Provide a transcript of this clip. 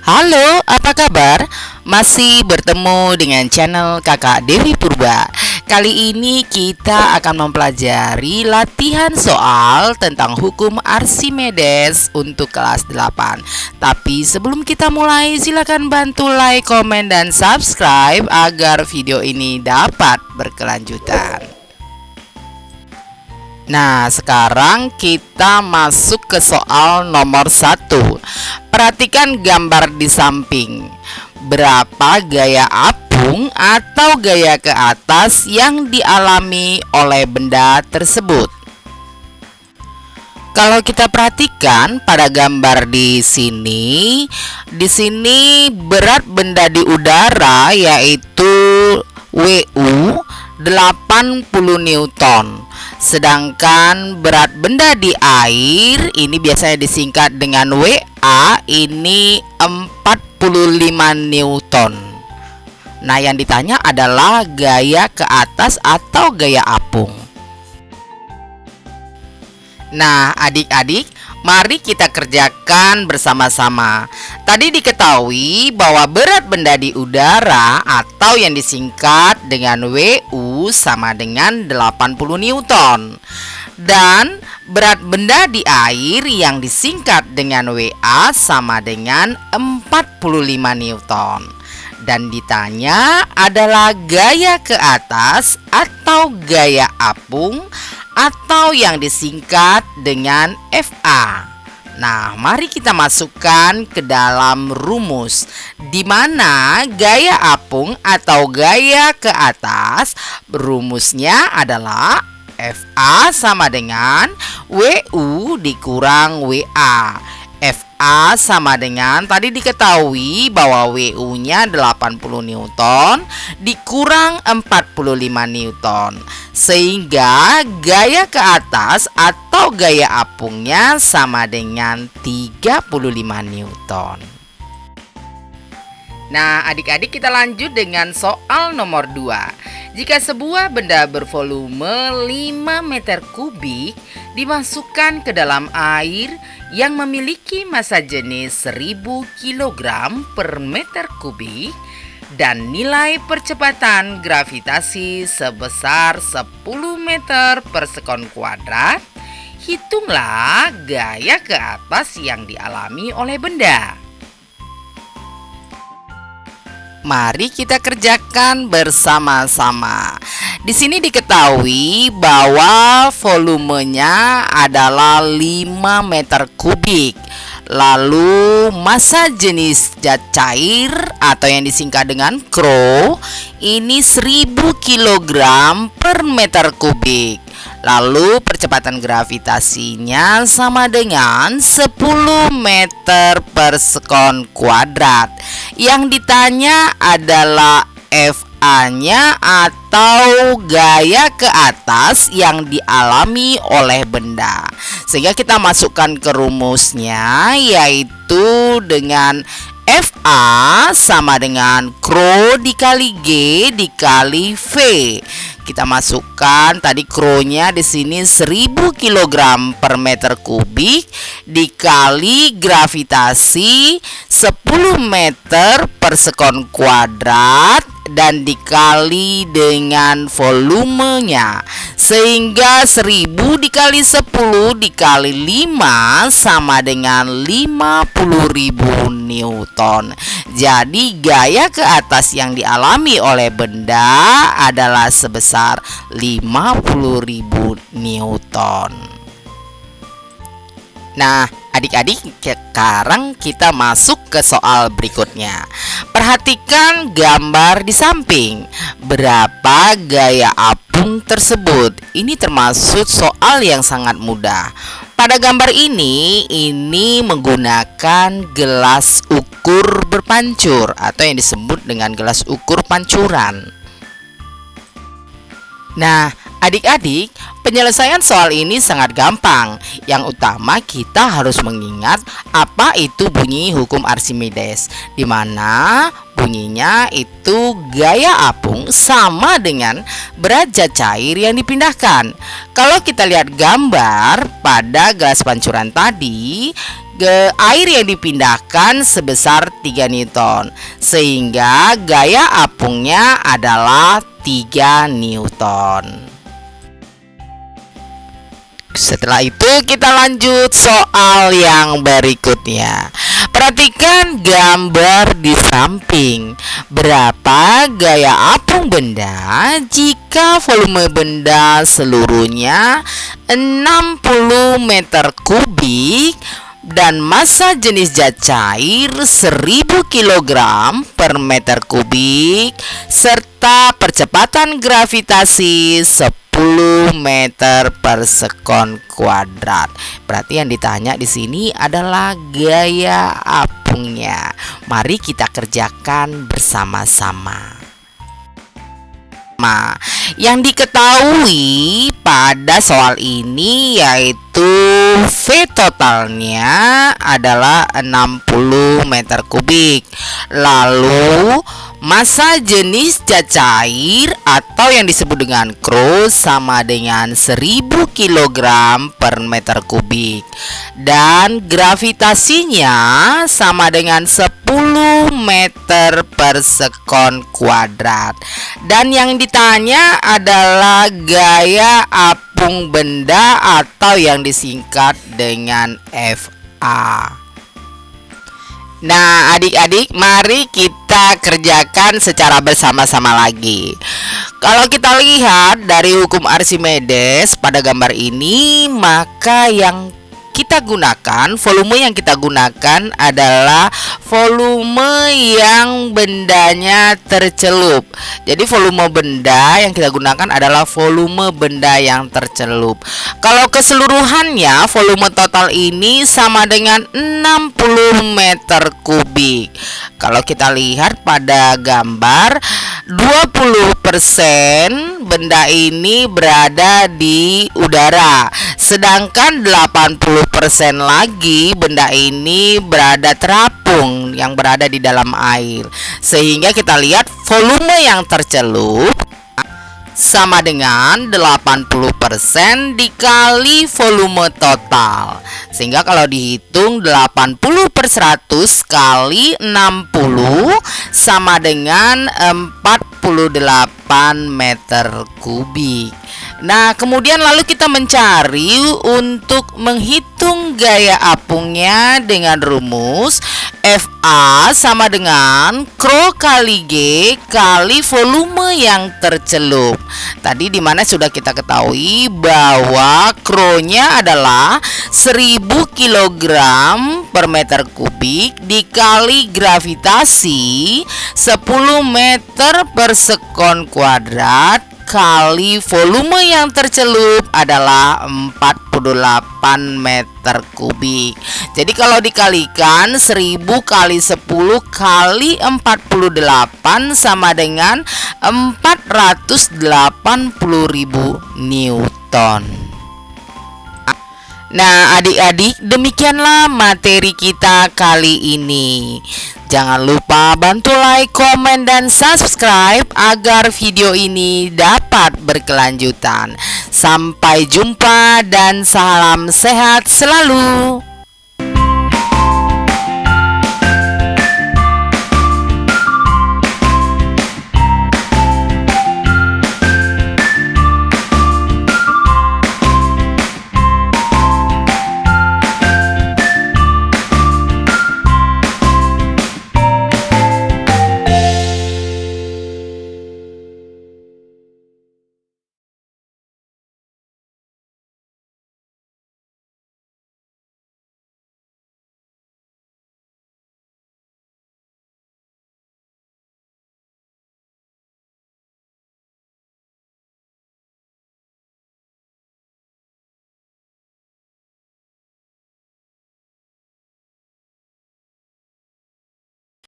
Halo, apa kabar? Masih bertemu dengan channel Kakak Dewi Purba. Kali ini kita akan mempelajari latihan soal tentang hukum Archimedes untuk kelas 8. Tapi sebelum kita mulai, silakan bantu like, komen, dan subscribe agar video ini dapat berkelanjutan. Nah, sekarang kita masuk ke soal nomor 1. Perhatikan gambar di samping. Berapa gaya apung atau gaya ke atas yang dialami oleh benda tersebut? Kalau kita perhatikan pada gambar di sini berat benda di udara yaitu WU 80 Newton. Sedangkan berat benda di air ini biasanya disingkat dengan WA, ini 45 Newton. Nah, yang ditanya adalah gaya ke atas atau gaya apung. Nah, adik-adik, mari kita kerjakan bersama-sama. Tadi diketahui bahwa berat benda di udara atau yang disingkat dengan WU sama dengan 80 Newton. Dan berat benda di air yang disingkat dengan WA sama dengan 45 Newton. Dan ditanya adalah gaya ke atas atau gaya apung atau yang disingkat dengan FA. Nah, mari kita masukkan ke dalam rumus, di mana gaya apung atau gaya ke atas rumusnya adalah FA sama dengan WU dikurang WA. FA sama dengan tadi diketahui bahwa WU-nya 80 Newton dikurang 45 Newton. Sehingga gaya ke atas atau gaya apungnya sama dengan 35 Newton. Nah, adik-adik, kita lanjut dengan soal nomor 2. Jika sebuah benda bervolume 5 meter kubik dimasukkan ke dalam air yang memiliki massa jenis 1000 kg per meter kubik dan nilai percepatan gravitasi sebesar 10 meter per sekon kuadrat, hitunglah gaya ke atas yang dialami oleh benda. Mari kita kerjakan bersama-sama. Di sini diketahui bahwa volumenya adalah 5 meter kubik. Lalu massa jenis zat cair atau yang disingkat dengan CRO ini 1000 kg per meter kubik. Lalu percepatan gravitasinya sama dengan 10 meter per sekon kuadrat. Yang ditanya adalah FA-nya atau gaya ke atas yang dialami oleh benda. Sehingga kita masukkan ke rumusnya, yaitu dengan FA sama dengan CRO dikali G dikali V. Kita masukkan tadi CRO-nya di sini 1000 kg per meter kubik dikali gravitasi 10 meter per sekon kuadrat dan dikali dengan volumenya, sehingga 1000 dikali 10 dikali 5 sama dengan 50.000 Newton. Jadi gaya ke atas yang dialami oleh benda adalah sebesar 50.000 Newton. Nah, adik-adik, sekarang kita masuk ke soal berikutnya. Perhatikan gambar di samping. Berapa gaya apung tersebut? Ini termasuk soal yang sangat mudah. Pada gambar ini menggunakan gelas ukur berpancur atau yang disebut dengan gelas ukur pancuran. Nah, adik-adik, penyelesaian soal ini sangat gampang. Yang utama kita harus mengingat apa itu bunyi hukum Archimedes, di mana bunyinya itu gaya apung sama dengan berat zat cair yang dipindahkan. Kalau kita lihat gambar pada gelas pancuran tadi, air yang dipindahkan sebesar 3 Newton, sehingga gaya apungnya adalah 3 Newton. Setelah itu kita lanjut soal yang berikutnya. Perhatikan gambar di samping. Berapa gaya apung benda jika volume benda seluruhnya 60 meter kubik dan massa jenis zat cair 1000 kg per meter kubik serta percepatan gravitasi 10 meter per sekon kuadrat. Berarti yang ditanya di sini adalah gaya apungnya. Mari kita kerjakan bersama-sama. Yang diketahui pada soal ini yaitu V totalnya adalah 60 meter kubik. Lalu massa jenis zat cair atau yang disebut dengan Kro sama dengan 1000 kg per meter kubik. Dan gravitasinya sama dengan 10 meter per sekon kuadrat. Dan yang ditanya adalah gaya apung benda atau yang disingkat dengan FA. Nah, adik-adik, mari kita kerjakan secara bersama-sama lagi. Kalau kita lihat dari hukum Archimedes pada gambar ini, maka yang kita gunakan, volume yang kita gunakan adalah volume yang bendanya tercelup. Jadi volume benda yang kita gunakan adalah volume benda yang tercelup. Kalau keseluruhannya volume total ini sama dengan 60 meter kubik. Kalau kita lihat pada gambar, 20% benda ini berada di udara, sedangkan 80% lagi benda ini berada terapung yang berada di dalam air. Sehingga kita lihat volume yang tercelup sama dengan 80% dikali volume total. Sehingga kalau dihitung 80/100 kali 60 sama dengan 48 meter kubik. Nah, kemudian lalu kita mencari untuk menghitung gaya apungnya dengan rumus FA sama dengan Kro kali G kali volume yang tercelup. Tadi dimana sudah kita ketahui bahwa Kro-nya adalah 1000 kg per meter kubik dikali gravitasi 10 meter per sekon kuadrat kali volume yang tercelup adalah 48 meter kubik. Jadi kalau dikalikan 1000 kali 10 kali 48 sama dengan 480.000 Newton. Nah, adik-adik, demikianlah materi kita kali ini. Jangan lupa bantu like, komen, dan subscribe agar video ini dapat berkelanjutan. Sampai jumpa dan salam sehat selalu.